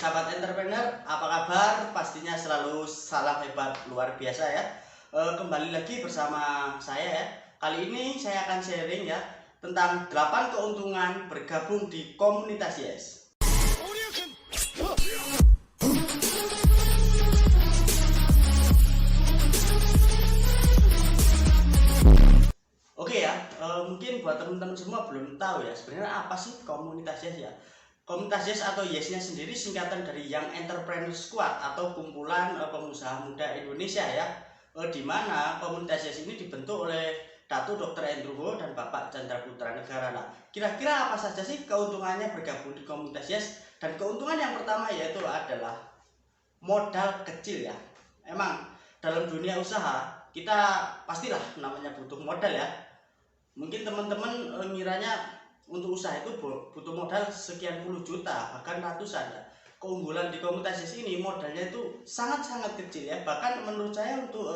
sahabat entrepreneur, apa kabar? Pastinya selalu salam hebat luar biasa ya. Kembali lagi bersama saya ya. Kali ini saya akan sharing ya tentang 8 keuntungan bergabung di komunitas Yes. Oke ya, mungkin buat teman-teman semua belum tahu ya sebenarnya apa sih komunitas Yes ya. Komunitas Yes atau Yes-nya sendiri singkatan dari Young Entrepreneur Squad atau kumpulan pengusaha muda Indonesia ya. Di mana komunitas Yes ini dibentuk oleh Datu Dr. Andrew Ho dan Bapak Chandra Putra Negara. Nah, kira-kira apa saja sih keuntungannya bergabung di komunitas Yes? Dan keuntungan yang pertama yaitu adalah modal kecil ya. Emang dalam dunia usaha kita pastilah namanya butuh modal ya. Mungkin teman-teman ngiranya untuk usaha itu butuh modal sekian puluh juta, bahkan ratusan ya. Keunggulan di komunitas Yes ini modalnya itu sangat-sangat kecil ya. Bahkan menurut saya untuk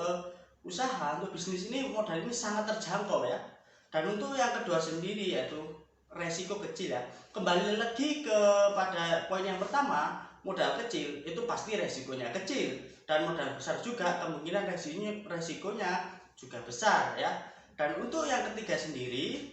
usaha, untuk bisnis ini modal ini sangat terjangkau ya. Dan untuk yang kedua sendiri yaitu resiko kecil ya. Kembali lagi kepada poin yang pertama, modal kecil itu pasti resikonya kecil, dan modal besar juga kemungkinan resikonya juga besar ya. Dan untuk yang ketiga sendiri,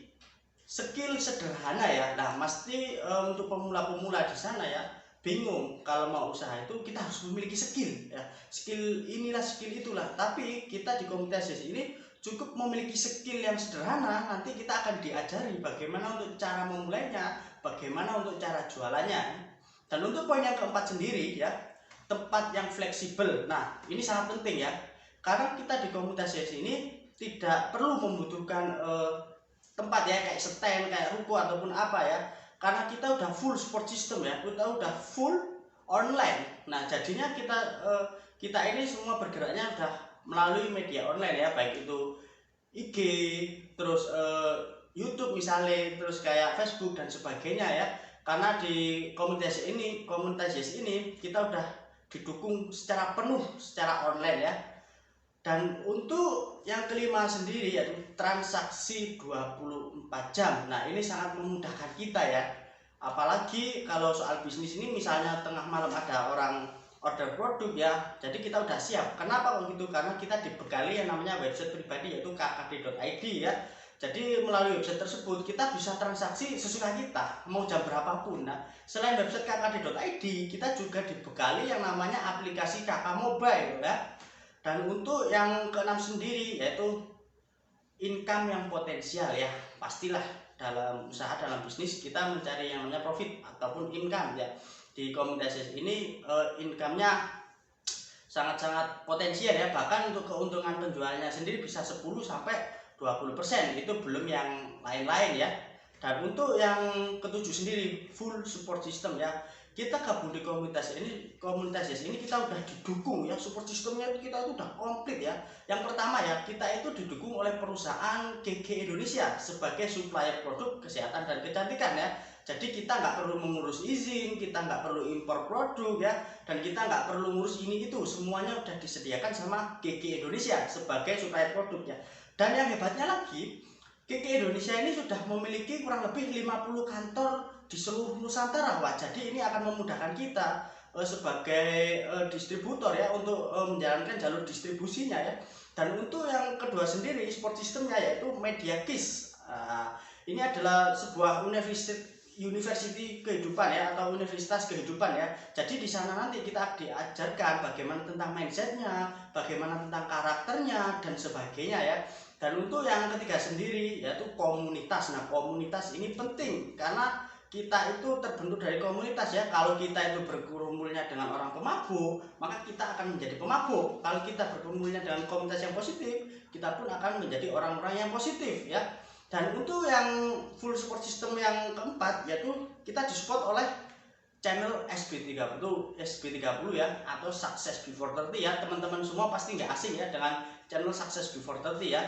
skill sederhana ya. Nah, pasti untuk pemula-pemula di sana ya bingung kalau mau usaha itu kita harus memiliki skill ya. Skill inilah, skill itulah. Tapi kita di komunitas Yes ini cukup memiliki skill yang sederhana. Nanti kita akan diajari bagaimana untuk cara memulainya, bagaimana untuk cara jualannya. Dan untuk poin yang keempat sendiri ya, tempat yang fleksibel. Nah, ini sangat penting ya. Karena kita di komunitas Yes ini tidak perlu membutuhkan tempat ya kayak stand, kayak ruko ataupun apa ya, karena kita udah full support system ya, kita udah full online. Nah, jadinya kita ini semua bergeraknya udah melalui media online ya, baik itu IG, terus YouTube misalnya, terus kayak Facebook dan sebagainya ya. Karena di komunitas Yes ini kita udah didukung secara penuh secara online ya. Dan untuk yang kelima sendiri yaitu transaksi 24 jam. Nah, ini sangat memudahkan kita ya. Apalagi kalau soal bisnis ini misalnya tengah malam ada orang order produk ya, jadi kita udah siap. Kenapa kok gitu? Karena kita dibekali yang namanya website pribadi yaitu kkd.id ya. Jadi melalui website tersebut kita bisa transaksi sesuka kita, mau jam berapapun. Nah, selain website kkd.id, kita juga dibekali yang namanya aplikasi KK Mobile ya. Dan untuk yang keenam sendiri yaitu income yang potensial ya. Pastilah dalam usaha, dalam bisnis kita mencari yang namanya profit ataupun income ya. Di komunitas ini income-nya sangat-sangat potensial ya. Bahkan untuk keuntungan penjualannya sendiri bisa 10 sampai 20%. Itu belum yang lain-lain ya. Dan untuk yang ketujuh sendiri full support system ya. Kita gabung di komunitas Yes ini kita udah didukung ya, support sistemnya kita itu udah komplit ya. Yang pertama ya, kita itu didukung oleh perusahaan GG Indonesia sebagai supplier produk kesehatan dan kecantikan ya. Jadi kita nggak perlu mengurus izin, kita nggak perlu impor produk ya, dan kita nggak perlu ngurus ini itu, semuanya udah disediakan sama GG Indonesia sebagai supplier produk ya. Dan yang hebatnya lagi, GG Indonesia ini sudah memiliki kurang lebih 50 kantor di seluruh Nusantara. Wah, jadi ini akan memudahkan kita sebagai distributor ya untuk menjalankan jalur distribusinya ya. Dan untuk yang kedua sendiri support sistemnya yaitu Media KIS. Ini adalah sebuah university kehidupan ya, atau universitas kehidupan ya. Jadi di sana nanti kita diajarkan bagaimana tentang mindsetnya, bagaimana tentang karakternya dan sebagainya ya. Dan untuk yang ketiga sendiri yaitu komunitas. Nah, komunitas ini penting karena kita itu terbentuk dari komunitas ya. Kalau kita itu berkumpulnya dengan orang pemabuk, maka kita akan menjadi pemabuk. Kalau kita berkumpulnya dengan komunitas yang positif, kita pun akan menjadi orang-orang yang positif ya. Dan untuk yang full support system yang keempat yaitu kita disupport oleh channel SB30 ya, atau Success Before 30 ya. Teman-teman semua pasti nggak asing ya dengan channel Success Before 30 ya.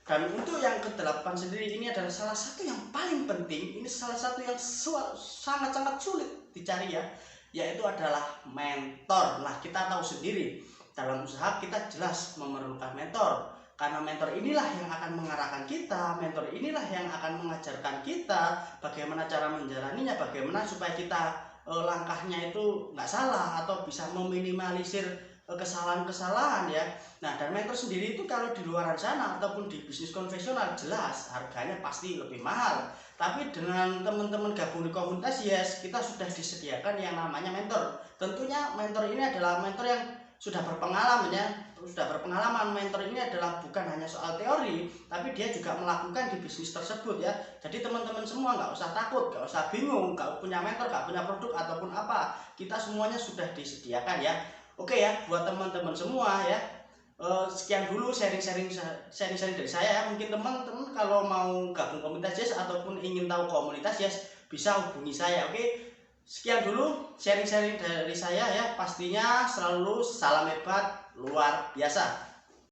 Dan untuk yang ke-8 sendiri, ini adalah salah satu yang paling penting, ini salah satu yang sangat-sangat sulit dicari ya, yaitu adalah mentor. Nah, kita tahu sendiri dalam usaha kita jelas memerlukan mentor, karena mentor inilah yang akan mengarahkan kita, mentor inilah yang akan mengajarkan kita bagaimana cara menjalaninya, bagaimana supaya kita langkahnya itu nggak salah atau bisa meminimalisir kesalahan-kesalahan ya. Nah, dan mentor sendiri itu kalau di luaran sana ataupun di bisnis konvensional jelas harganya pasti lebih mahal. Tapi dengan teman-teman gabung di komunitas Yes, kita sudah disediakan yang namanya mentor. Tentunya mentor ini adalah mentor yang sudah berpengalaman ya. Sudah berpengalaman. Mentor ini adalah bukan hanya soal teori, tapi dia juga melakukan di bisnis tersebut ya. Jadi teman-teman semua nggak usah takut, nggak usah bingung, nggak punya mentor, nggak punya produk ataupun apa. Kita semuanya sudah disediakan ya. Oke ya, buat teman-teman semua ya. Sekian dulu sharing-sharing dari saya ya. Mungkin teman-teman kalau mau gabung komunitas Yes ataupun ingin tahu komunitas Yes bisa hubungi saya. Oke. Sekian dulu sharing-sharing dari saya ya. Pastinya selalu salam hebat luar biasa.